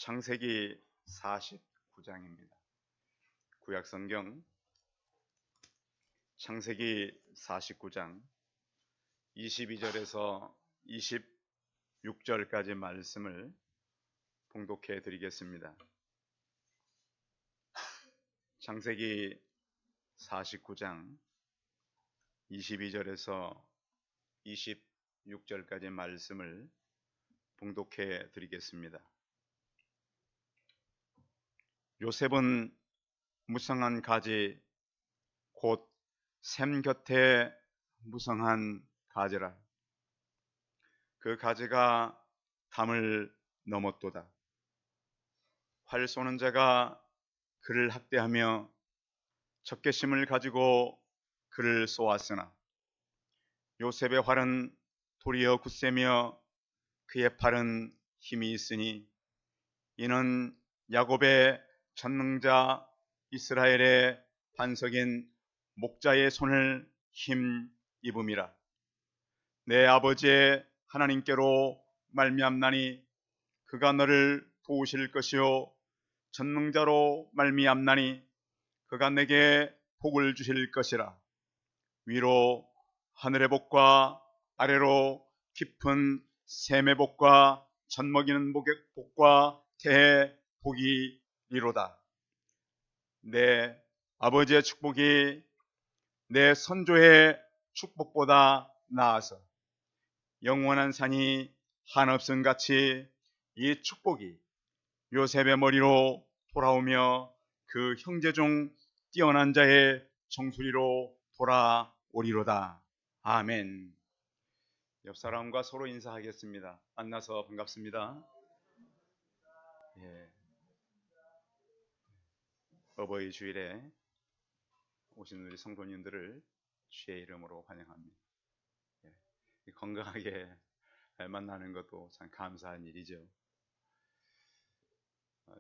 창세기 49장입니다. 구약성경 창세기 49장 22절에서 26절까지 말씀을 봉독해 드리겠습니다. 창세기 49장 22절에서 26절까지 말씀을 봉독해 드리겠습니다. 요셉은 무성한 가지 곧 샘 곁에 무성한 가지라. 그 가지가 담을 넘었도다. 활 쏘는 자가 그를 학대하며 적개심을 가지고 그를 쏘았으나 요셉의 활은 도리어 굳세며 그의 팔은 힘이 있으니 이는 야곱의 전능자 이스라엘의 반석인 목자의 손을 힘입음이라. 내 아버지의 하나님께로 말미암나니 그가 너를 도우실 것이요 전능자로 말미암나니 그가 내게 복을 주실 것이라. 위로 하늘의 복과 아래로 깊은 샘의 복과 젖먹이는 복과 태의 복이 이로다. 내 아버지의 축복이 내 선조의 축복보다 나아서 영원한 산이 한없음 같이 이 축복이 요셉의 머리로 돌아오며 그 형제 중 뛰어난 자의 정수리로 돌아오리로다. 아멘. 옆 사람과 서로 인사하겠습니다. 만나서 반갑습니다. 예. 어버이 주일에 오신 우리 성도님들을 주의 이름으로 환영합니다. 예. 건강하게 만나는 것도 참 감사한 일이죠.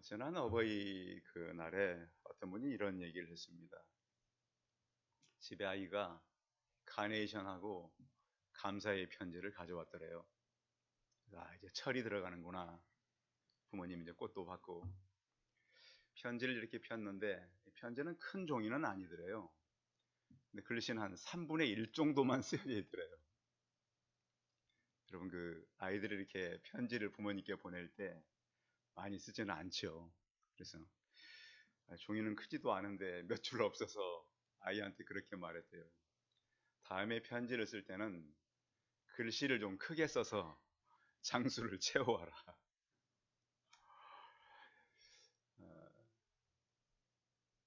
지난 어버이 그 날에 어떤 분이 이런 얘기를 했습니다. 집에 아이가 카네이션하고 감사의 편지를 가져왔더래요. 이제 철이 들어가는구나. 부모님 이제 꽃도 받고 편지를 이렇게 폈는데 편지는 큰 종이는 아니더래요. 근데 글씨는 한 3분의 1 정도만 쓰여져 있더래요. 여러분 그 아이들이 이렇게 편지를 부모님께 보낼 때 많이 쓰지는 않죠. 그래서 종이는 크지도 않은데 몇 줄 없어서 아이한테 그렇게 말했대요. 다음에 편지를 쓸 때는 글씨를 좀 크게 써서 장수를 채워와라.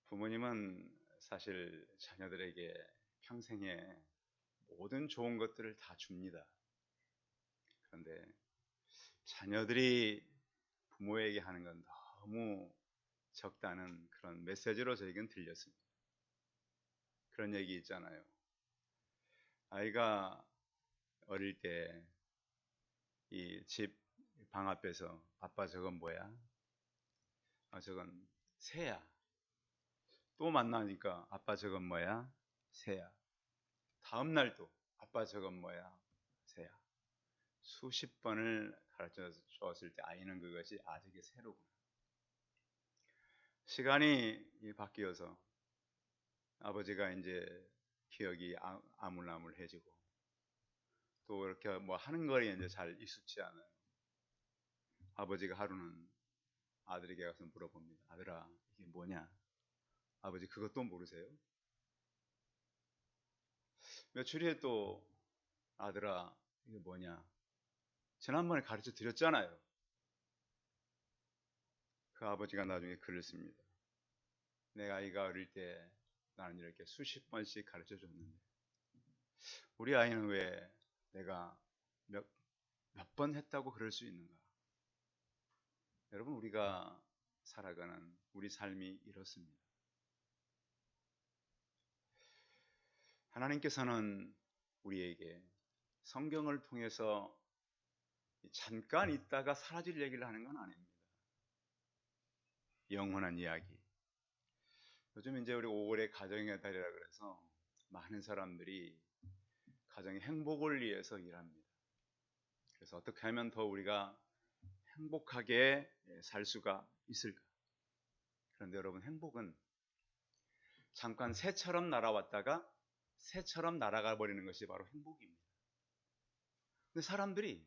부모님은 사실 자녀들에게 평생에 모든 좋은 것들을 다 줍니다. 그런데 자녀들이 부모에게 하는 건 너무 적다는 그런 메시지로 저에겐 들렸습니다. 그런 얘기 있잖아요. 아이가 어릴 때 이 집 방 앞에서 아빠 저건 뭐야? 저건 새야. 또 만나니까 아빠 저건 뭐야? 새야. 다음 날도 아빠 저건 뭐야? 새야. 수십 번을 가르쳐 주었을 때 아이는 그것이 아직이 새로구나. 시간이 바뀌어서 아버지가 이제 기억이 아물아물해지고 또 이렇게 뭐 하는 거에 이제 잘 익숙치 않아요. 아버지가 하루는 아들에게 가서 물어봅니다. 아들아, 이게 뭐냐? 아버지 그것도 모르세요? 며칠 후에 또 아들아, 이게 뭐냐? 지난번에 가르쳐 드렸잖아요. 그 아버지가 나중에 글을 씁니다. 내가 아이가 어릴 때 나는 이렇게 수십 번씩 가르쳐 줬는데 우리 아이는 왜 내가 몇 번 했다고 그럴 수 있는가? 여러분 우리가 살아가는 우리 삶이 이렇습니다. 하나님께서는 우리에게 성경을 통해서 잠깐 있다가 사라질 얘기를 하는 건 아닙니다. 영원한 이야기. 요즘 이제 우리 5월의 가정의 달이라 그래서 많은 사람들이 가정의 행복을 위해서 일합니다. 그래서 어떻게 하면 더 우리가 행복하게 살 수가 있을까? 그런데 여러분, 행복은 잠깐 새처럼 날아왔다가 새처럼 날아가 버리는 것이 바로 행복입니다. 근데 사람들이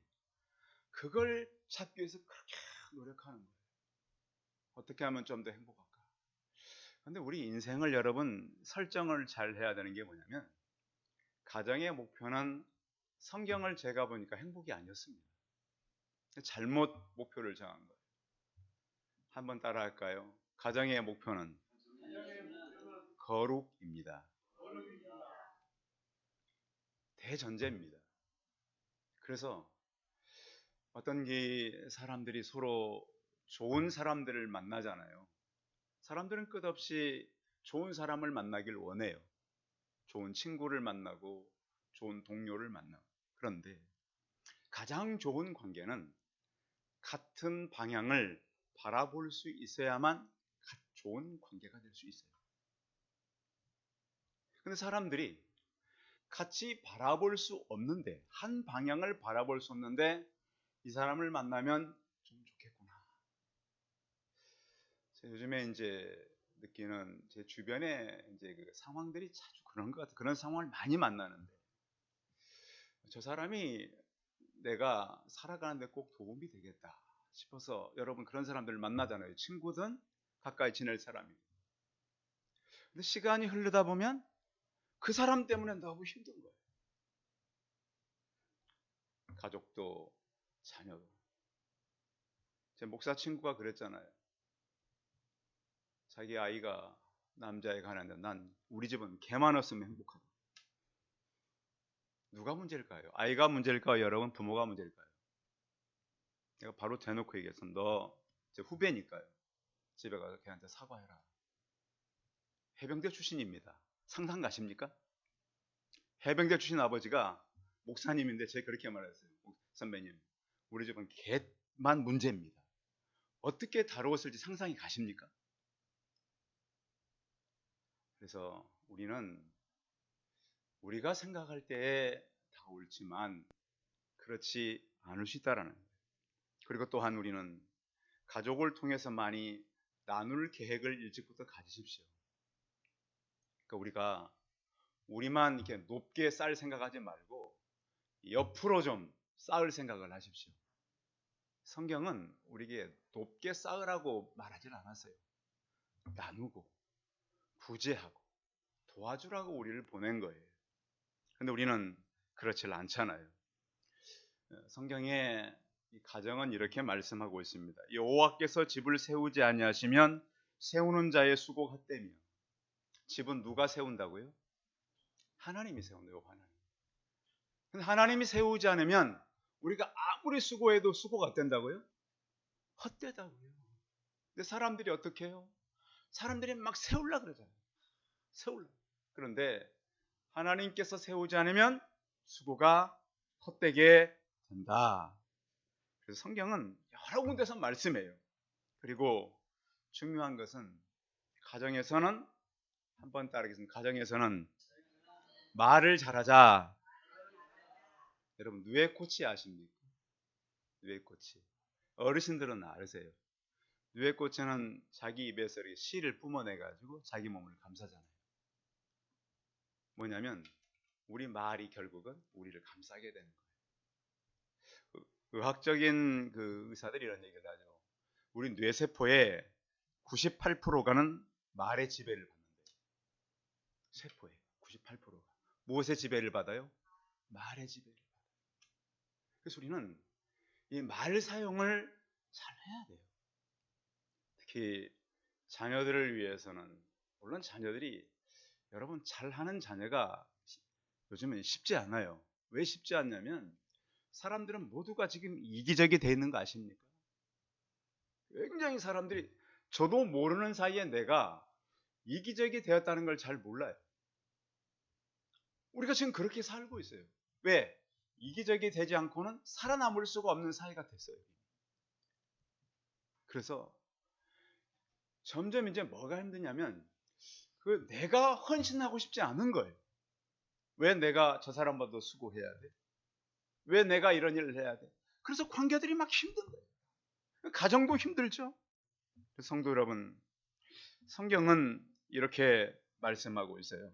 그걸 찾기 위해서 그렇게 노력하는 거예요. 어떻게 하면 좀 더 행복할까? 근데 우리 인생을 여러분 설정을 잘 해야 되는 게 뭐냐면, 가정의 목표는 성경을 제가 보니까 행복이 아니었습니다. 잘못 목표를 정한 거예요. 한번 따라 할까요? 가정의 목표는 거룩입니다. 대전제입니다. 그래서 어떤 사람들이 서로 좋은 사람들을 만나잖아요. 사람들은 끝없이 좋은 사람을 만나길 원해요. 좋은 친구를 만나고 좋은 동료를 만나고. 그런데 가장 좋은 관계는 같은 방향을 바라볼 수 있어야만 좋은 관계가 될 수 있어요. 근데 사람들이 같이 바라볼 수 없는데, 한 방향을 바라볼 수 없는데 이 사람을 만나면 좀 좋겠구나. 요즘에 이제 느끼는 제 주변에 이제 그 상황들이 자주 그런 것 같아요. 그런 상황을 많이 만나는데, 저 사람이 내가 살아가는데 꼭 도움이 되겠다 싶어서 여러분 그런 사람들을 만나잖아요. 친구든 가까이 지낼 사람이. 근데 시간이 흐르다 보면 그 사람 때문에 너무 힘든 거예요. 가족도 자녀도. 제 목사 친구가 그랬잖아요. 자기 아이가 남자애가 하나인데, 난 우리 집은 개만 없으면 행복하다. 누가 문제일까요? 아이가 문제일까요? 여러분 부모가 문제일까요? 내가 바로 대놓고 얘기했어. 너 제 후배니까요. 집에 가서 걔한테 사과해라. 해병대 출신입니다. 상상 가십니까? 해병대 출신 아버지가 목사님인데 제가 그렇게 말했어요. 선배님, 우리 집은 개만 문제입니다. 어떻게 다루었을지 상상이 가십니까? 그래서 우리는 우리가 생각할 때에 다 옳지만 그렇지 않을 수 있다라는 거예요. 그리고 또한 우리는 가족을 통해서 많이 나눌 계획을 일찍부터 가지십시오. 그러니까 우리가 우리만 이렇게 높게 쌓을 생각하지 말고 옆으로 좀 쌓을 생각을 하십시오. 성경은 우리에게 높게 쌓으라고 말하지 않았어요. 나누고 구제하고 도와주라고 우리를 보낸 거예요. 근데 우리는 그렇지 않잖아요. 성경에 이 가정은 이렇게 말씀하고 있습니다. 여호와께서 집을 세우지 아니하시면 세우는 자의 수고 헛되며. 집은 누가 세운다고요? 하나님이 세운다고. 하나님. 근데 하나님이 세우지 않으면 우리가 아무리 수고해도 수고가 된다고요? 헛되다고요. 근데 사람들이 어떻게 해요? 사람들이 막 세우려고 그러잖아요. 세우려. 그런데 하나님께서 세우지 않으면 수고가 헛되게 된다. 그래서 성경은 여러 군데서 말씀해요. 그리고 중요한 것은 가정에서는, 한번 따르겠습니다. 가정에서는 말을 잘하자. 여러분 누에코치 아십니까? 누에코치. 어르신들은 아세요. 누에코치는 자기 입에서 이렇게 씨를 뿜어내가지고 자기 몸을 감싸잖아요. 뭐냐면 우리 말이 결국은 우리를 감싸게 되는 거예요. 의학적인 그 의사들이 이런 얘기를 하죠. 우리 뇌세포의 98%가는 말의 지배를 받는데, 세포의 98%가 무엇의 지배를 받아요? 말의 지배를 받아요. 그래서 우리는 이 말 사용을 잘 해야 돼요. 특히 자녀들을 위해서는, 물론 자녀들이 여러분 잘하는 자녀가 요즘은 쉽지 않아요. 왜 쉽지 않냐면 사람들은 모두가 지금 이기적이 돼 있는 거 아십니까? 굉장히 사람들이, 저도 모르는 사이에 내가 이기적이 되었다는 걸 잘 몰라요. 우리가 지금 그렇게 살고 있어요. 왜? 이기적이 되지 않고는 살아남을 수가 없는 사회가 됐어요. 그래서 점점 이제 뭐가 힘드냐면 내가 헌신하고 싶지 않은 거예요. 왜 내가 저 사람보다 수고해야 돼? 왜 내가 이런 일을 해야 돼? 그래서 관계들이 막 힘든 거예요. 가정도 힘들죠. 성도 여러분, 성경은 이렇게 말씀하고 있어요.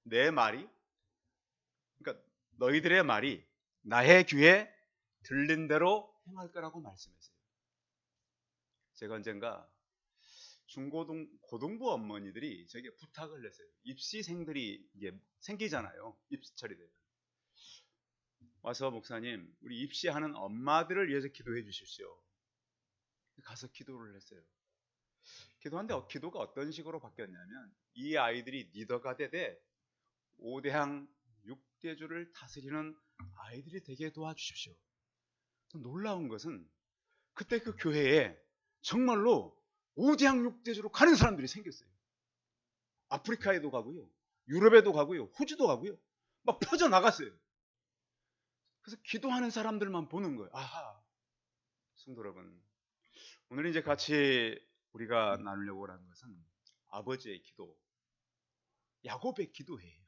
내 말이, 그러니까 너희들의 말이 나의 귀에 들린 대로 행할 거라고 말씀했어요. 제가 언젠가 고등부 어머니들이 저에게 부탁을 했어요. 입시생들이 이게 생기잖아요. 입시철이 되면. 와서 목사님, 우리 입시하는 엄마들을 위해서 기도해 주십시오. 가서 기도를 했어요. 기도한데 기도가 어떤 식으로 바뀌었냐면 이 아이들이 리더가 되되 5대항 6대주를 다스리는 아이들이 되게 도와주십시오. 놀라운 것은 그때 그 교회에 정말로 5대항 6대주로 가는 사람들이 생겼어요. 아프리카에도 가고요. 유럽에도 가고요. 호주도 가고요. 막 퍼져나갔어요. 그래서 기도하는 사람들만 보는 거예요. 아하. 성도 여러분, 오늘 이제 같이 우리가 나누려고 하는 것은 아버지의 기도, 야곱의 기도예요.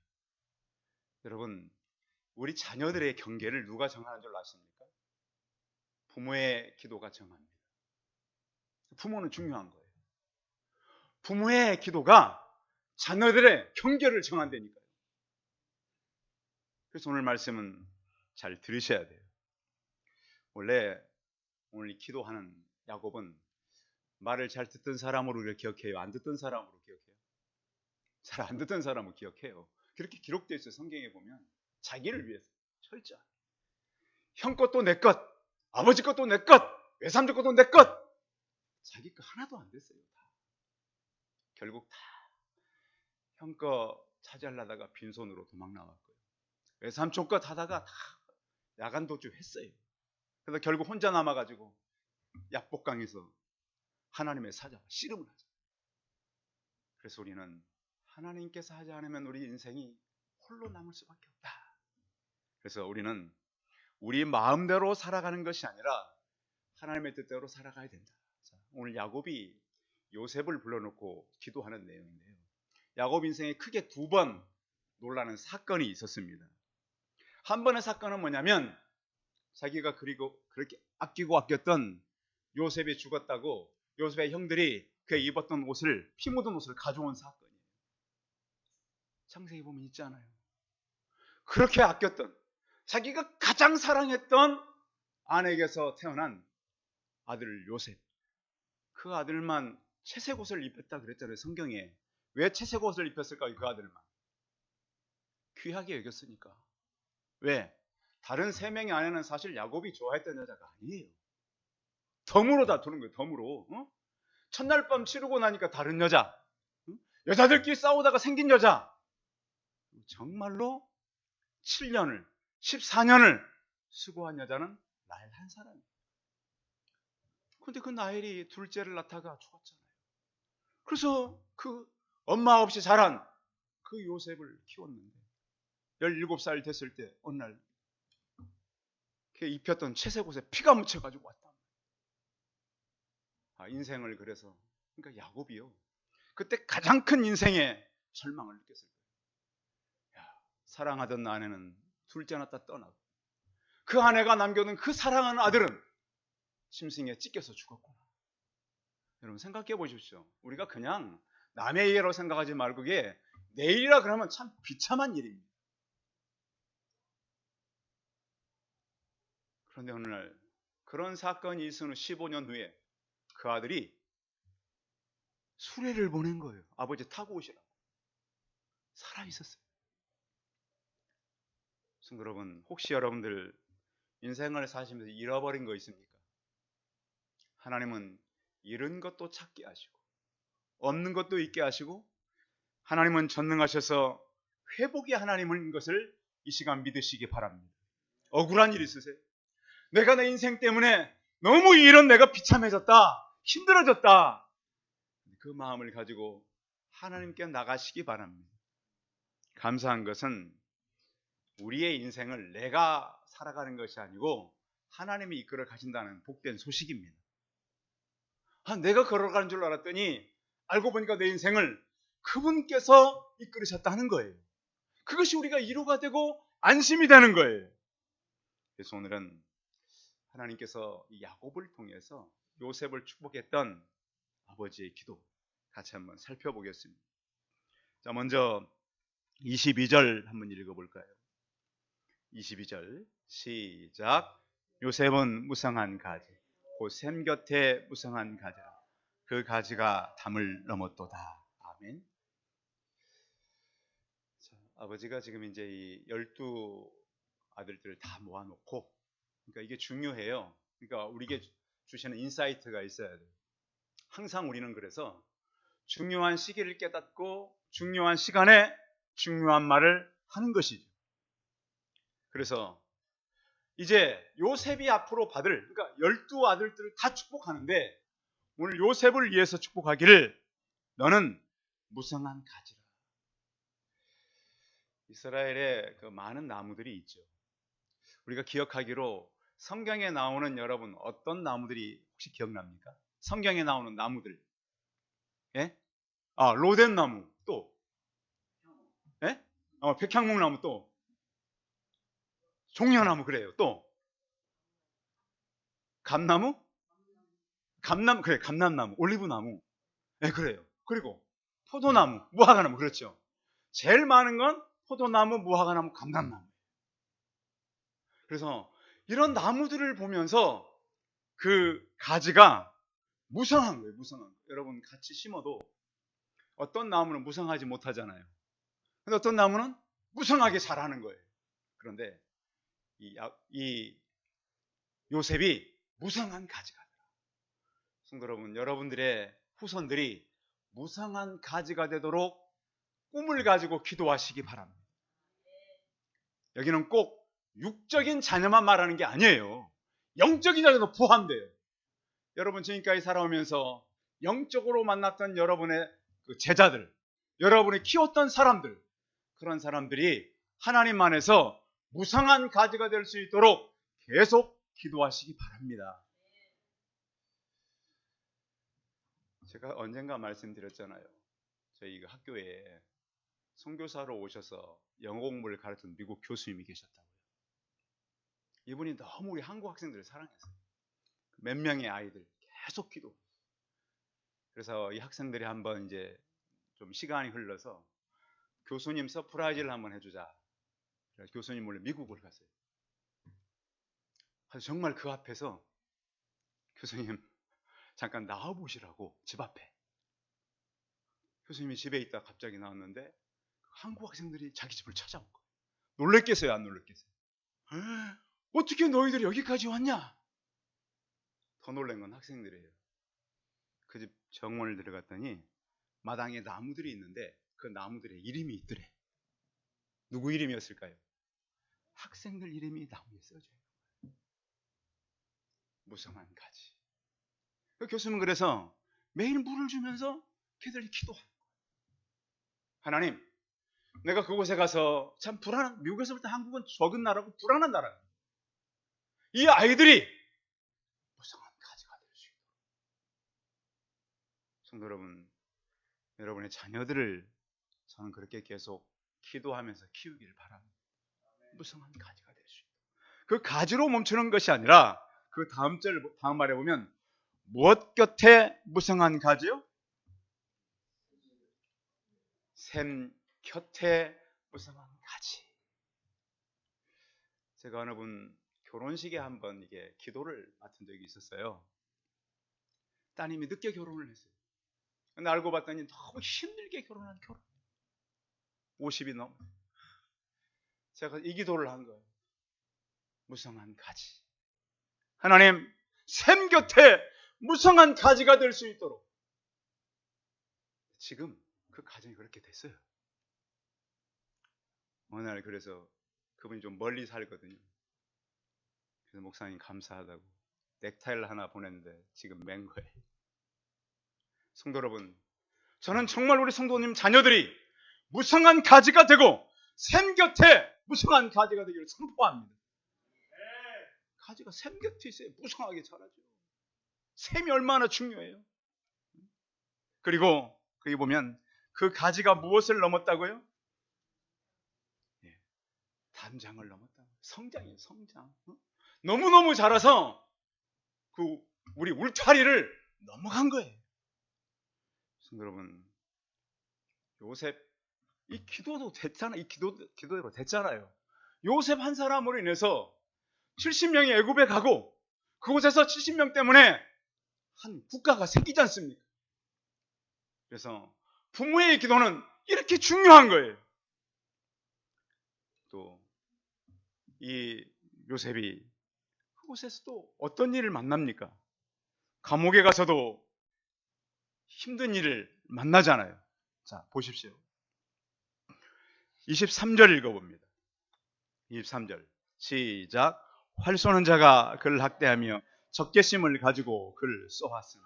여러분, 우리 자녀들의 경계를 누가 정하는 줄 아십니까? 부모의 기도가 정합니다. 부모는 중요한 거예요. 부모의 기도가 자녀들의 경계를 정한다니까요. 그래서 오늘 말씀은 잘 들으셔야 돼요. 원래 오늘 기도하는 야곱은 말을 잘 듣던 사람으로 기억해요? 안 듣던 사람으로 기억해요? 잘 안 듣던 사람으로 기억해요. 그렇게 기록되어 있어요. 성경에 보면 자기를 위해서 철저하게 형 것도 내 것, 아버지 것도 내 것, 외삼촌 것도 내 것, 자기 거 하나도 안 됐어요. 다. 결국 다 형 거 차지하려다가 빈손으로 도망 나왔고요. 외삼촌 것 하다가 다 야간 도주 했어요. 그래서 결국 혼자 남아가지고 약복강에서 하나님의 사자 씨름을 하죠. 그래서 우리는 하나님께서 하지 않으면 우리 인생이 홀로 남을 수밖에 없다. 그래서 우리는 우리 마음대로 살아가는 것이 아니라 하나님의 뜻대로 살아가야 된다. 자, 오늘 야곱이 요셉을 불러놓고 기도하는 내용인데요. 야곱 인생에 크게 두 번 놀라는 사건이 있었습니다. 한 번의 사건은 뭐냐면 자기가 그렇게 아끼고 아꼈던 요셉이 죽었다고 요셉의 형들이 그의 입었던 옷을, 피 묻은 옷을 가져온 사건이에요. 창세기 보면 있잖아요. 그렇게 아꼈던, 자기가 가장 사랑했던 아내에게서 태어난 아들 요셉, 그 아들만 채색 옷을 입혔다 그랬잖아요. 성경에. 왜 채색 옷을 입혔을까요? 그 아들만 귀하게 여겼으니까. 왜? 다른 세 명의 아내는 사실 야곱이 좋아했던 여자가 아니에요. 덤으로 다투는 거예요. 덤으로. 첫날 밤 치르고 나니까 다른 여자, 여자들끼리 싸우다가 생긴 여자, 정말로 7년을 14년을 수고한 여자는 나엘 한 사람이에요. 근데 그 나엘이 둘째를 낳다가 죽었잖아요. 그래서 그 엄마 없이 자란 그 요셉을 키웠는데 17살 됐을 때 어느 날 그 입혔던 채색 옷에 피가 묻혀가지고 왔다. 인생을 그래서, 그러니까 야곱이요, 그때 가장 큰 인생의 절망을 느꼈을 거예요. 사랑하던 아내는 둘째 낳다 떠나고 그 아내가 남겨둔 그 사랑하는 아들은 짐승에 찢겨서 죽었구나. 여러분 생각해 보십시오. 우리가 그냥 남의 일이라고 생각하지 말고 그게 내 일이라 그러면 참 비참한 일입니다. 그런데 어느 날 그런 사건이 있은 후 15년 후에 그 아들이 수레를 보낸 거예요. 아버지 타고 오시라고. 살아있었어요. 성도 여러분, 혹시 여러분들 인생을 사시면서 잃어버린 거 있습니까? 하나님은 잃은 것도 찾게 하시고 없는 것도 있게 하시고 하나님은 전능하셔서 회복의 하나님인 것을 이 시간 믿으시기 바랍니다. 억울한 일 있으세요? 내가 내 인생 때문에 너무 이런 내가 비참해졌다, 힘들어졌다, 그 마음을 가지고 하나님께 나가시기 바랍니다. 감사한 것은 우리의 인생을 내가 살아가는 것이 아니고 하나님이 이끌어 가신다는 복된 소식입니다. 내가 걸어가는 줄 알았더니 알고 보니까 내 인생을 그분께서 이끌으셨다는 거예요. 그것이 우리가 위로가 되고 안심이 되는 거예요. 그래서 오늘은 하나님께서 이 야곱을 통해서 요셉을 축복했던 아버지의 기도 같이 한번 살펴보겠습니다. 자, 먼저 22절 한번 읽어볼까요? 22절 시작. 요셉은 무성한 가지 곧 샘 곁에 무성한 가지라 그 가지가 담을 넘었도다. 아멘. 자, 아버지가 지금 이제 이 12 아들들을 다 모아놓고, 그러니까 이게 중요해요. 그러니까 우리에게 주시는 인사이트가 있어야 돼요. 항상 우리는 그래서 중요한 시기를 깨닫고 중요한 시간에 중요한 말을 하는 것이죠. 그래서 이제 요셉이 앞으로 받을, 그러니까 12 아들들을 다 축복하는데 오늘 요셉을 위해서 축복하기를 너는 무성한 가지라. 이스라엘에 그 많은 나무들이 있죠. 우리가 기억하기로 성경에 나오는, 여러분 어떤 나무들이 혹시 기억납니까? 성경에 나오는 나무들. 예? 로덴나무, 또 예? 백향목나무, 또 종려나무, 그래요. 또 감나무? 그래, 감람나무, 올리브나무. 예, 그래요. 그리고 포도나무, 무화과나무, 그렇죠. 제일 많은 건 포도나무, 무화과나무, 감람나무. 그래서 이런 나무들을 보면서 그 가지가 무성한 거예요. 무성한 거. 여러분 같이 심어도 어떤 나무는 무성하지 못하잖아요. 근데 어떤 나무는 무성하게 자라는 거예요. 그런데 이 요셉이 무성한 가지가 되라. 성도 여러분, 여러분들의 후손들이 무성한 가지가 되도록 꿈을 가지고 기도하시기 바랍니다. 여기는 꼭 육적인 자녀만 말하는 게 아니에요. 영적인 자녀도 포함돼요. 여러분 지금까지 살아오면서 영적으로 만났던 여러분의 그 제자들, 여러분이 키웠던 사람들, 그런 사람들이 하나님 안에서 무성한 가지가 될 수 있도록 계속 기도하시기 바랍니다. 제가 언젠가 말씀드렸잖아요. 저희 학교에 선교사로 오셔서 영어 공부를 가르치는 미국 교수님이 계셨다고요. 이분이 너무 우리 한국 학생들을 사랑했어요. 몇 명의 아이들 계속 기도. 그래서 이 학생들이 한번 이제 좀 시간이 흘러서 교수님 서프라이즈를 한번 해주자. 그래서 교수님 몰래 미국을 갔어요. 그래서 정말 그 앞에서 교수님 잠깐 나와보시라고, 집 앞에. 교수님이 집에 있다 갑자기 나왔는데 한국 학생들이 자기 집을 찾아온 거예요. 놀랬겠어요, 안 놀랬겠어요? 어떻게 너희들이 여기까지 왔냐? 더 놀란 건 학생들이에요. 그 집 정원을 들어갔더니 마당에 나무들이 있는데 그 나무들의 이름이 있더래. 누구 이름이었을까요? 학생들 이름이 나무에 써져 있는 거예요. 무성한 가지. 그 교수님은 그래서 매일 물을 주면서 걔들이 기도하는 거예요. 하나님, 내가 그곳에 가서 참 불안한, 미국에서 볼 때 한국은 적은 나라고 불안한 나라예요. 이 아이들이 무성한 가지가 될 수 있도록. 성도 여러분, 여러분의 자녀들을 저는 그렇게 계속 기도하면서 키우기를 바랍니다. 무성한 가지가 될 수 있도록. 그 가지로 멈추는 것이 아니라 그 다음 말에 보면 무엇 곁에 무성한 가지요? 샘 곁에 무성한 가지. 제가 어느 분 결혼식에 한번 이게 기도를 맡은 적이 있었어요. 따님이 늦게 결혼을 했어요. 근데 알고 봤더니 너무 힘들게 결혼한 결혼. 50이 넘어. 제가 이 기도를 한 거예요. 무성한 가지. 하나님, 샘 곁에 무성한 가지가 될 수 있도록. 지금 그 가정이 그렇게 됐어요. 어느 날 그래서 그분이 좀 멀리 살거든요. 그래서 목사님 감사하다고 넥타이를 하나 보냈는데 지금 맨 거예요. 성도 여러분, 저는 정말 우리 성도님 자녀들이 무성한 가지가 되고 샘 곁에 무성한 가지가 되기를 선포합니다. 가지가 샘 곁에 있어야 무성하게 자라죠. 샘이 얼마나 중요해요. 그리고 거기 보면 그 가지가 무엇을 넘었다고요? 담장을 넘었다. 성장이에요, 성장. 너무너무 자라서 그 우리 울타리를 넘어간 거예요. 여러분, 요셉 이 기도도 됐잖아. 이 기도대로 됐잖아요. 요셉 한 사람으로 인해서 70명이 애굽에 가고 그곳에서 70명 때문에 한 국가가 생기지 않습니까? 그래서 부모의 기도는 이렇게 중요한 거예요. 또 이 요셉이 그곳에서도 어떤 일을 만납니까? 감옥에 가서도 힘든 일을 만나잖아요. 자, 보십시오. 23절 읽어봅니다. 23절 시작. 활 쏘는 자가 그를 학대하며 적개심을 가지고 그를 쏘았으니.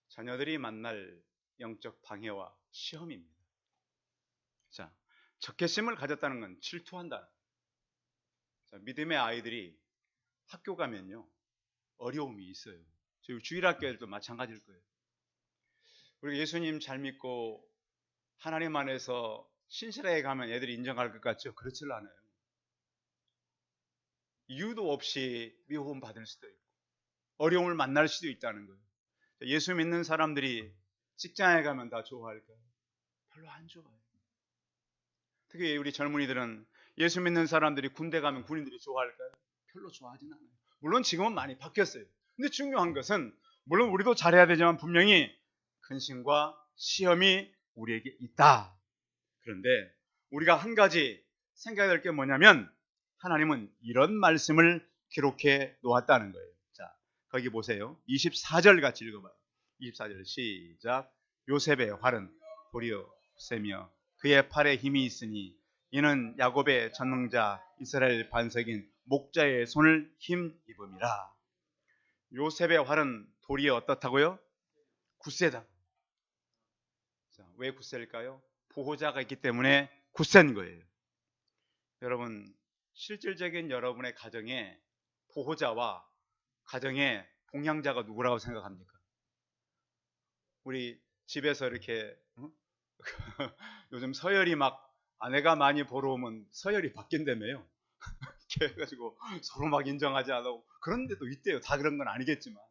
자녀들이 만날 영적 방해와 시험입니다. 자, 적개심을 가졌다는 건 질투한다. 자, 믿음의 아이들이 학교 가면요 어려움이 있어요. 저희 주일학교에도 마찬가지일 거예요. 우리가 예수님 잘 믿고 하나님 안에서 신실하게 가면 애들이 인정할 것 같죠? 그렇지 않아요. 이유도 없이 미움 받을 수도 있고 어려움을 만날 수도 있다는 거예요. 예수 믿는 사람들이 직장에 가면 다 좋아할까요? 별로 안 좋아해요. 특히 우리 젊은이들은 예수 믿는 사람들이 군대 가면 군인들이 좋아할까요? 별로 좋아하진 않아요. 물론 지금은 많이 바뀌었어요. 근데 중요한 것은 물론 우리도 잘해야 되지만 분명히 근심과 시험이 우리에게 있다. 그런데 우리가 한 가지 생각해야 될 게 뭐냐면 하나님은 이런 말씀을 기록해 놓았다는 거예요. 자, 거기 보세요. 24절 같이 읽어봐요. 24절 시작. 요셉의 활은 도리어 세며 그의 팔에 힘이 있으니 이는 야곱의 전능자 이스라엘 반석인 목자의 손을 힘입음이라. 요셉의 활은 도리어 어떻다고요? 굳세다. 자, 왜 굳셀까요? 보호자가 있기 때문에 굳센 거예요. 여러분, 실질적인 여러분의 가정에 보호자와 가정의 봉양자가 누구라고 생각합니까? 우리 집에서 이렇게 요즘 서열이 막 아내가 많이 보러 오면 서열이 바뀐다며요. 이렇게 해가지고 서로 막 인정하지 않고 그런 데도 있대요. 다 그런 건 아니겠지만.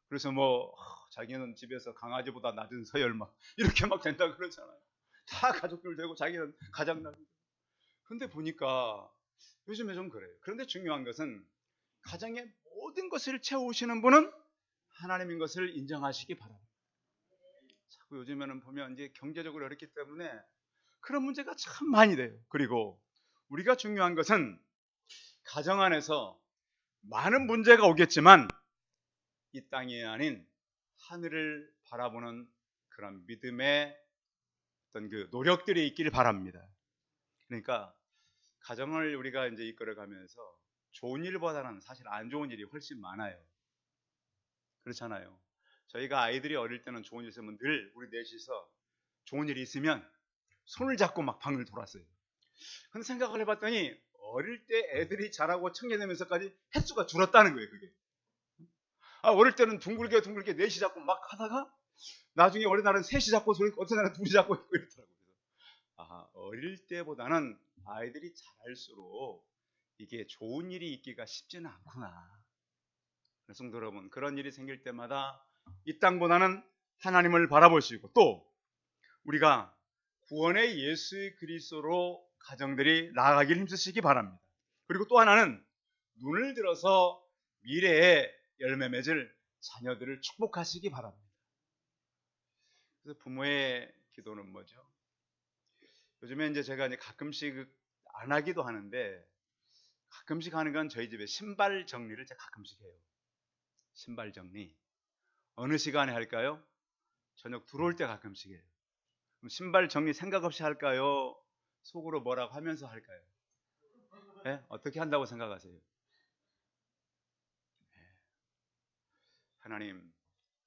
그래서 뭐 자기는 집에서 강아지보다 낮은 서열 막 이렇게 막 된다 그러잖아요. 다 가족들 되고 자기는 가장 낮은. 근데 보니까 요즘에 좀 그래요. 그런데 중요한 것은 가정의 모든 것을 채우시는 분은 하나님인 것을 인정하시기 바랍니다. 자꾸 요즘에는 보면 이제 경제적으로 어렵기 때문에 그런 문제가 참 많이 돼요. 그리고 우리가 중요한 것은 가정 안에서 많은 문제가 오겠지만 이 땅이 아닌 하늘을 바라보는 그런 믿음의 어떤 그 노력들이 있기를 바랍니다. 그러니까 가정을 우리가 이제 이끌어가면서 좋은 일보다는 사실 안 좋은 일이 훨씬 많아요. 그렇잖아요. 저희가 아이들이 어릴 때는 좋은 일 있으면 늘 우리 넷이서 좋은 일이 있으면 손을 잡고 막 방을 돌았어요. 근데 생각을 해봤더니 어릴 때 애들이 자라고 청년되면서까지 횟수가 줄었다는 거예요. 그게. 어릴 때는 둥글게 넷이 잡고 막 하다가 나중에 어린 날은 셋이 잡고 어떤 날은 둘이 잡고 있고 이러더라고요. 어릴 때보다는 아이들이 자랄수록 이게 좋은 일이 있기가 쉽지는 않구나. 성도 여러분, 그런 일이 생길 때마다 이 땅보다는 하나님을 바라보시고 또 우리가 구원의 예수 그리스도로 가정들이 나아가길 힘쓰시기 바랍니다. 그리고 또 하나는 눈을 들어서 미래에 열매 맺을 자녀들을 축복하시기 바랍니다. 그래서 부모의 기도는 뭐죠? 요즘에 이제 제가 이제 가끔씩 안 하기도 하는데 가끔씩 하는 건 저희 집에 신발 정리를 제가 가끔씩 해요. 신발 정리. 어느 시간에 할까요? 저녁 들어올 때 가끔씩 해요. 그럼 신발 정리 생각 없이 할까요? 속으로 뭐라고 하면서 할까요? 네? 어떻게 한다고 생각하세요? 하나님,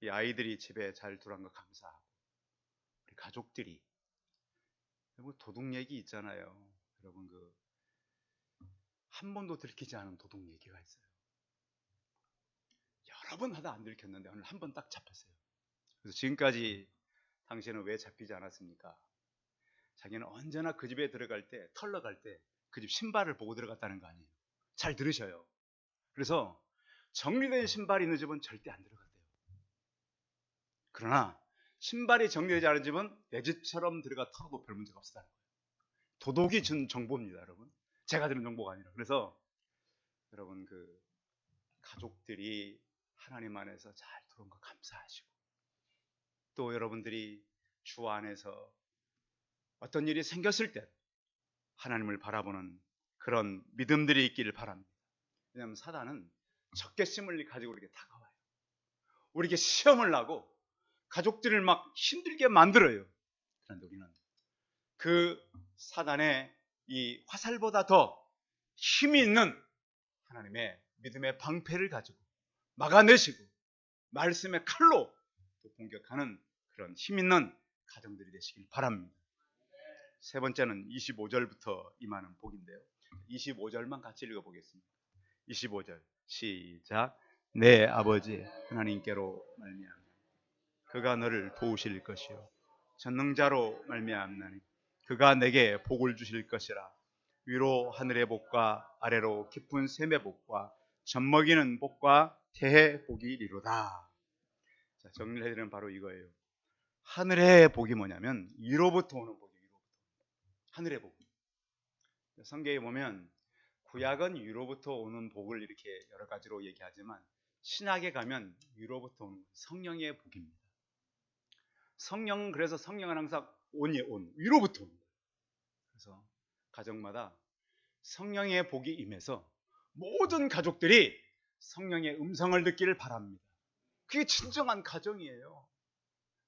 이 아이들이 집에 잘 들어간 거 감사하고 우리 가족들이 뭐 도둑 얘기 있잖아요. 여러분 한 번도 들키지 않은 도둑 얘기가 있어요. 여러 번 하다 안 들켰는데 오늘 한 번 딱 잡혔어요. 그래서 지금까지 당신은 왜 잡히지 않았습니까? 자기는 언제나 그 집에 들어갈 때 털러 갈 때 그 집 신발을 보고 들어갔다는 거 아니에요. 잘 들으셔요. 그래서 정리된 신발이 있는 집은 절대 안 들어간대요. 그러나 신발이 정리되지 않은 집은 내 집처럼 들어가 털어도 별 문제가 없다는 거예요. 도덕이 준 정보입니다, 여러분. 제가 들은 정보가 아니라. 그래서 여러분 그 가족들이 하나님 안에서 잘 들어온 거 감사하시고, 또 여러분들이 주 안에서 어떤 일이 생겼을 때 하나님을 바라보는 그런 믿음들이 있기를 바랍니다. 왜냐하면 사단은 적개심을 가지고 우리에게 다가와요. 우리에게 시험을 하고 가족들을 막 힘들게 만들어요. 그런데 우리는 그 사단의 이 화살보다 더 힘이 있는 하나님의 믿음의 방패를 가지고 막아내시고 말씀의 칼로 공격하는 그런 힘 있는 가정들이 되시길 바랍니다. 세 번째는 25절부터 임하는 복인데요. 25절만 같이 읽어보겠습니다. 25절 시작. 내 아버지 하나님께로 말미암아 그가 너를 도우실 것이요 전능자로 말미암나니 그가 내게 복을 주실 것이라. 위로 하늘의 복과 아래로 깊은 샘의 복과 젖먹이는 복과 태의 복이 이루다. 자, 정리를 해드리면 바로 이거예요. 하늘의 복이 뭐냐면 위로부터 오는 복이에요. 하늘의 복. 성경에 보면 구약은 위로부터 오는 복을 이렇게 여러 가지로 얘기하지만 신약에 가면 위로부터 오는 성령의 복입니다. 그래서 성령은 항상 위로부터 온 거예요. 그래서 가정마다 성령의 복이 임해서 모든 가족들이 성령의 음성을 듣기를 바랍니다. 그게 진정한 가정이에요.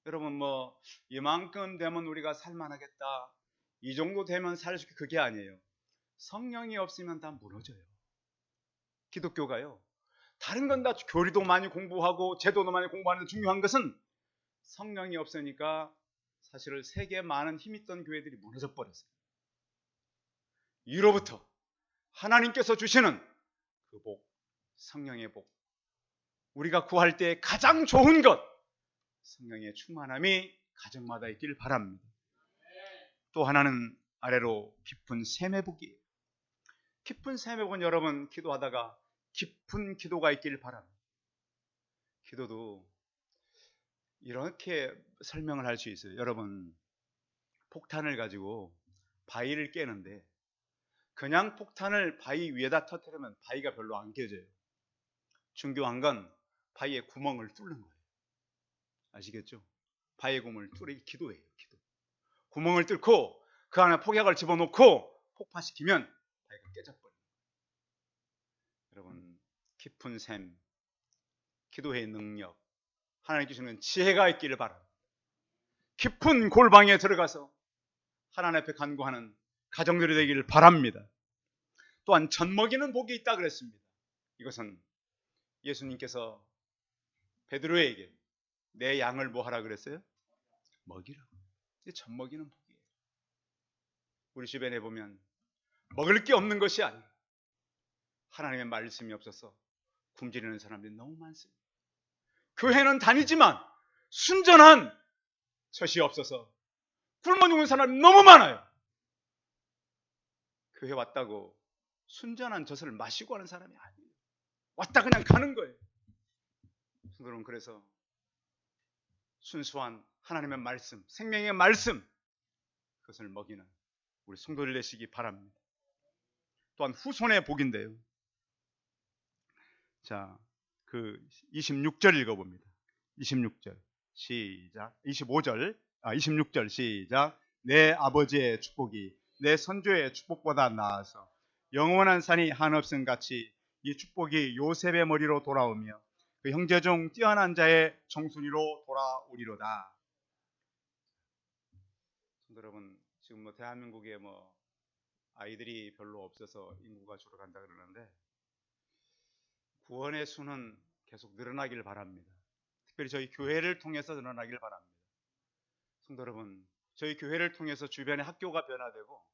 여러분 뭐 이만큼 되면 우리가 살만하겠다, 이 정도 되면 살 수 있게, 그게 아니에요. 성령이 없으면 다 무너져요. 기독교가요. 다른 건 다 교리도 많이 공부하고 제도도 많이 공부하는데 중요한 것은 성령이 없으니까 사실은 세계 많은 힘있던 교회들이 무너져 버렸어요. 위로부터 하나님께서 주시는 그 복, 성령의 복, 우리가 구할 때 가장 좋은 것, 성령의 충만함이 가정마다 있길 바랍니다. 또 하나는 아래로 깊은 샘의 복이에요. 깊은 샘의 복은 여러분 기도하다가 깊은 기도가 있길 바랍니다. 기도도 이렇게 설명을 할 수 있어요. 여러분 폭탄을 가지고 바위를 깨는데 그냥 폭탄을 바위 위에다 터뜨리면 바위가 별로 안 깨져요. 중요한 건 바위에 구멍을 뚫는 거예요. 아시겠죠? 바위에 구멍을 뚫기 기도예요. 기도. 구멍을 뚫고 그 안에 폭약을 집어넣고 폭파시키면 바위가 깨져버려요. 여러분 깊은 샘, 기도의 능력, 하나님 주시는 지혜가 있기를 바랍니다. 깊은 골방에 들어가서 하나님 앞에 간구하는 가정들이 되기를 바랍니다. 또한 젖먹이는 복이 있다 그랬습니다. 이것은 예수님께서 베드로에게 내 양을 뭐 하라 그랬어요? 먹이라고. 이게 젖먹이는 복이에요. 우리 주변에 보면 먹을 게 없는 것이 아니에요. 하나님의 말씀이 없어서 굶주리는 사람들이 너무 많습니다. 교회는 다니지만 순전한 젖이 없어서 굶어 죽는 사람이 너무 많아요. 교회 왔다고 순전한 젖을 마시고 하는 사람이 아니에요. 왔다 그냥 가는 거예요. 성도는 그래서 순수한 하나님의 말씀, 생명의 말씀, 그것을 먹이는 우리 성도들 되시기 바랍니다. 또한 후손의 복인데요. 자, 그 26절 읽어봅니다. 26절 시작. 26절 시작. 내 아버지의 축복이 내 선조의 축복보다 나아서 영원한 산이 한없음 같이 이 축복이 요셉의 머리로 돌아오며 그 형제 중 뛰어난 자의 정순이로 돌아오리로다. 여러분 지금 뭐 대한민국에 뭐 아이들이 별로 없어서 인구가 줄어간다 그러는데 구원의 수는 계속 늘어나길 바랍니다. 특별히 저희 교회를 통해서 늘어나길 바랍니다. 성도 여러분, 저희 교회를 통해서 주변의 학교가 변화되고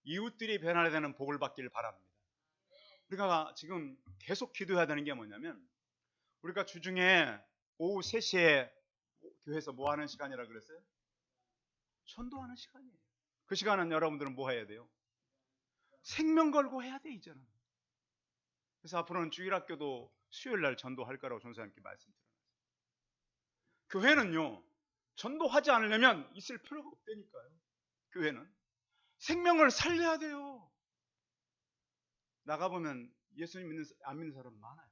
이웃들이 변화되는 복을 받길 바랍니다. 우리가 지금 계속 기도해야 되는 게 뭐냐면 우리가 주중에 오후 3시에 교회에서 뭐 하는 시간이라 그랬어요? 전도하는 시간이에요. 그 시간은 여러분들은 뭐 해야 돼요? 생명 걸고 해야 돼 이제는. 그래서 앞으로는 주일학교도 수요일 날 전도할 거라고 전사님께 말씀드렸어요. 교회는요, 전도하지 않으려면 있을 필요가 없다니까요. 교회는 생명을 살려야 돼요. 나가보면 예수님 안 믿는 사람 많아요.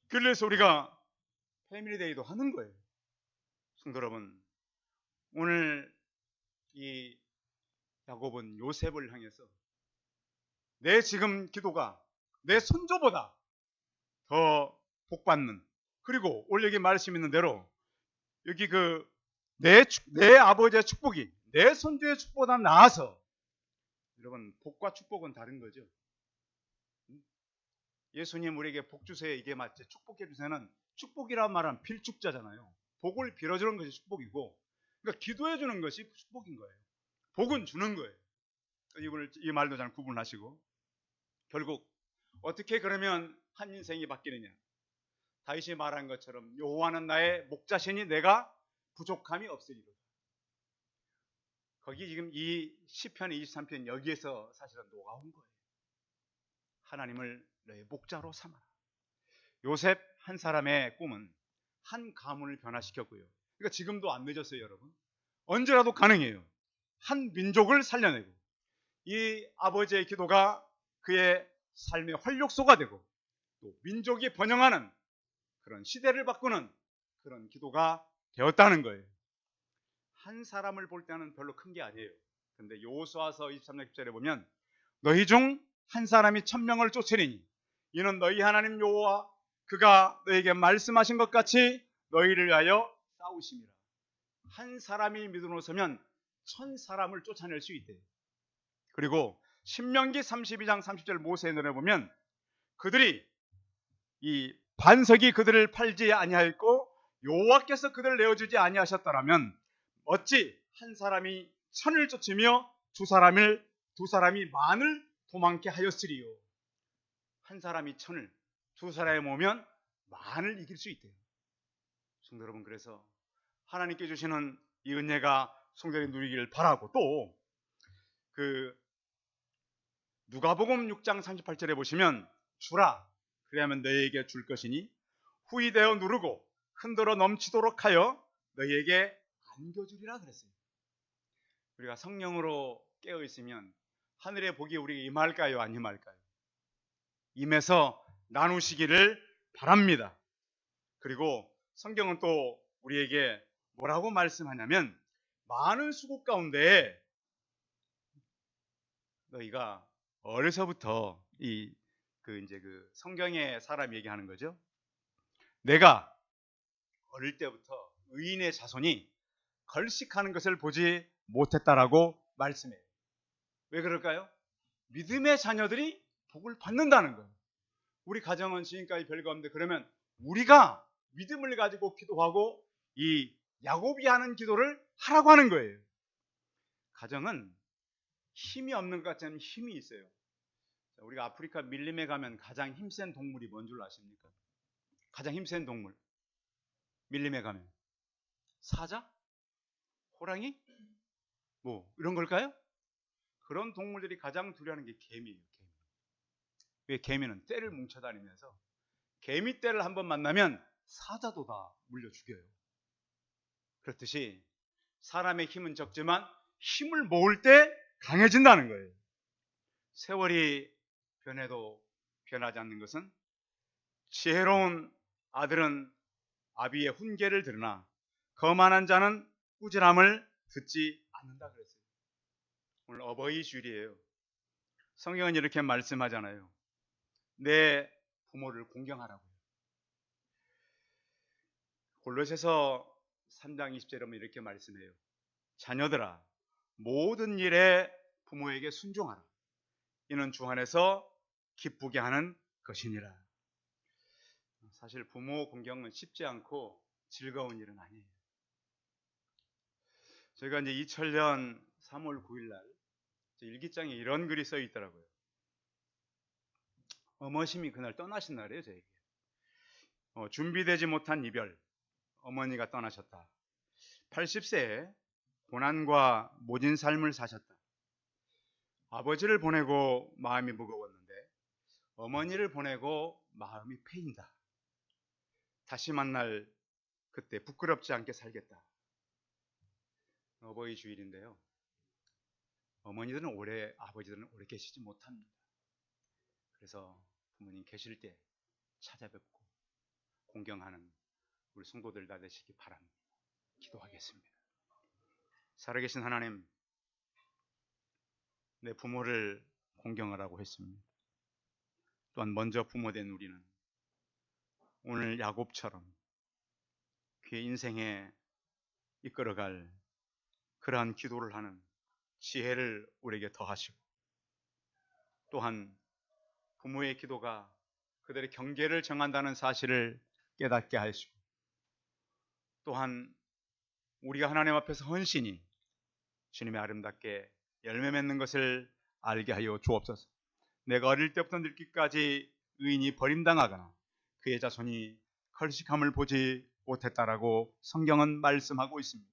그래서 우리가 패밀리데이도 하는 거예요. 성도 여러분, 오늘 이 야곱은 요셉을 향해서 내 지금 기도가 내 선조보다 더 복받는, 그리고 오늘 여기 말씀 있는 대로 여기 내 아버지의 축복이 내 선조의 축복보다 나아서, 여러분 복과 축복은 다른 거죠. 예수님 우리에게 복 주세요 이게 맞지? 축복해 주세요는 축복이란 말은 빌축자잖아요. 복을 빌어주는 것이 축복이고, 그러니까 기도해 주는 것이 축복인 거예요. 복은 주는 거예요. 이 말도 잘 구분하시고, 결국 어떻게 그러면 한 인생이 바뀌느냐? 다윗이 말한 것처럼 여호와는 나의 목자시니 내가 부족함이 없으리로다. 거기 지금 이 시편 23편 여기에서 사실은 녹아온 거예요. 하나님을 너의 목자로 삼아라. 요셉 한 사람의 꿈은 한 가문을 변화시켰고요. 그러니까 지금도 안 늦었어요, 여러분. 언제라도 가능해요. 한 민족을 살려내고, 이 아버지의 기도가 그의 삶의 활력소가 되고, 또 민족이 번영하는 그런 시대를 바꾸는 그런 기도가 되었다는 거예요. 한 사람을 볼 때는 별로 큰 게 아니에요. 근데 여호수아서 23장 10절에 보면 너희 중 한 사람이 1000명을 쫓으리니 이는 너희 하나님 여호와 그가 너에게 말씀하신 것 같이 너희를 위하여 싸우심이라. 한 사람이 믿음으로 서면 1000사람을 쫓아낼 수 있대요. 그리고 신명기 32장 30절 모세의 노래 보면 그들이 이 반석이 그들을 팔지 아니하였고 여호와께서 그들을 내어주지 아니하셨더라면 어찌 한 사람이 1000을 쫓으며 두 사람이 만을 도망케 하였으리요. 한 사람이 1000을, 두 사람이 모으면 만을 이길 수 있대요. 성도 여러분, 그래서 하나님께 주시는 이 은혜가 성도들이 누리기를 바라고, 또 누가복음 6장 38절에 보시면 주라 그래야면 너희에게 줄 것이니 후이되어 누르고 흔들어 넘치도록 하여 너희에게 안겨주리라 그랬어요. 우리가 성령으로 깨어 있으면 하늘의 복이 우리에게 임할까요, 안 임할까요? 임해서 나누시기를 바랍니다. 그리고 성경은 또 우리에게 뭐라고 말씀하냐면 많은 수국 가운데 너희가 어려서부터 성경의 사람 얘기하는 거죠. 내가 어릴 때부터 의인의 자손이 걸식하는 것을 보지 못했다라고 말씀해요. 왜 그럴까요? 믿음의 자녀들이 복을 받는다는 거예요. 우리 가정은 지금까지 별거 없는데 그러면 우리가 믿음을 가지고 기도하고 이 야곱이 하는 기도를 하라고 하는 거예요. 가정은 힘이 없는 것 같지만 힘이 있어요. 우리가 아프리카 밀림에 가면 가장 힘센 동물이 뭔 줄 아십니까? 가장 힘센 동물 밀림에 가면 사자? 호랑이? 뭐 이런 걸까요? 그런 동물들이 가장 두려워하는 게 개미예요. 개미. 왜? 개미는 떼를 뭉쳐다니면서 개미 떼를 한번 만나면 사자도 다 물려 죽여요. 그렇듯이 사람의 힘은 적지만 힘을 모을 때 강해진다는 거예요. 세월이 변해도 변하지 않는 것은 지혜로운 아들은 아비의 훈계를 들으나 거만한 자는 꾸지람을 듣지 않는다 그랬어요. 오늘 어버이 주일이에요. 성경은 이렇게 말씀하잖아요. 내 부모를 공경하라고요. 골로새서 3장 20절에 보면 이렇게 말씀해요. 자녀들아 모든 일에 부모에게 순종하라. 이는 주 안에서 기쁘게 하는 것이니라. 사실 부모 공경은 쉽지 않고 즐거운 일은 아니에요. 저희가 이제 2000년 3월 9일 날 일기장에 이런 글이 써 있더라고요. 어머님이 그날 떠나신 날이에요, 저에게. 준비되지 못한 이별, 어머니가 떠나셨다. 80세에 고난과 모진 삶을 사셨다. 아버지를 보내고 마음이 무거웠는데 어머니를 보내고 마음이 패인다. 다시 만날 그때 부끄럽지 않게 살겠다. 어버이 주일인데요. 어머니들은 오래, 아버지들은 오래 계시지 못합니다. 그래서 부모님 계실 때 찾아뵙고 공경하는 우리 성도들 다 되시기 바랍니다. 기도하겠습니다. 살아계신 하나님, 내 부모를 공경하라고 했습니다. 또한 먼저 부모된 우리는 오늘 야곱처럼 그의 인생에 이끌어갈 그러한 기도를 하는 지혜를 우리에게 더하시고, 또한 부모의 기도가 그들의 경계를 정한다는 사실을 깨닫게 하시고, 또한 우리가 하나님 앞에서 헌신이 주님의 아름답게 열매 맺는 것을 알게 하여 주옵소서. 내가 어릴 때부터 늙기까지 의인이 버림당하거나 그의 자손이 걸식함을 보지 못했다라고 성경은 말씀하고 있습니다.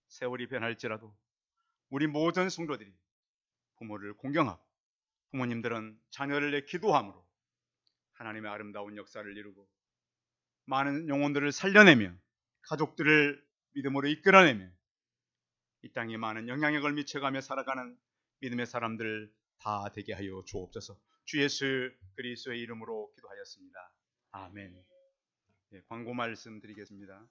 세월이 변할지라도 우리 모든 성도들이 부모를 공경하고, 부모님들은 자녀를 기도함으로 하나님의 아름다운 역사를 이루고 많은 영혼들을 살려내며 가족들을 믿음으로 이끌어내며 이 땅에 많은 영향력을 미쳐가며 살아가는 믿음의 사람들 다 되게 하여 주옵소서. 주 예수 그리스도의 이름으로 기도하였습니다. 아멘. 네, 광고 말씀 드리겠습니다.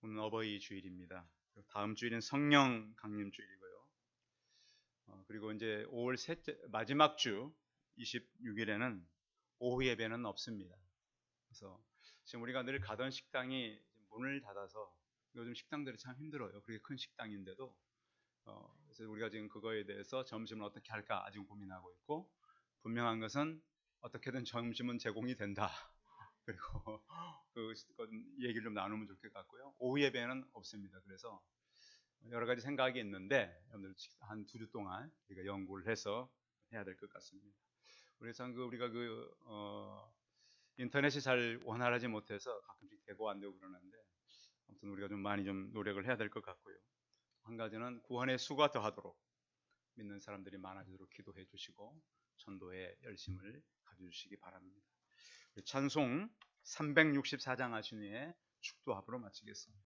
오늘 어버이 주일입니다. 다음 주일은 성령 강림 주일이고요. 그리고 이제 5월 마지막 주 26일에는 오후 예배는 없습니다. 그래서 지금 우리가 늘 가던 식당이 문을 닫아서, 요즘 식당들이 참 힘들어요. 그렇게 큰 식당인데도. 그래서 우리가 지금 그거에 대해서 점심을 어떻게 할까 아직 고민하고 있고, 분명한 것은 어떻게든 점심은 제공이 된다. 그리고 그 얘기를 좀 나누면 좋을 것 같고요. 오후 예배는 없습니다. 그래서 여러 가지 생각이 있는데 오늘 한 2주 동안 우리가 연구를 해서 해야 될 것 같습니다. 그래서 우리가 인터넷이 잘 원활하지 못해서 가끔씩 되고 안 되고 그러는데, 아무튼 우리가 좀 많이 좀 노력을 해야 될 것 같고요. 한 가지는 구원의 수가 더하도록 믿는 사람들이 많아지도록 기도해 주시고 전도에 열심을 가져주시기 바랍니다. 찬송 364장 하신 후에 축도합으로 마치겠습니다.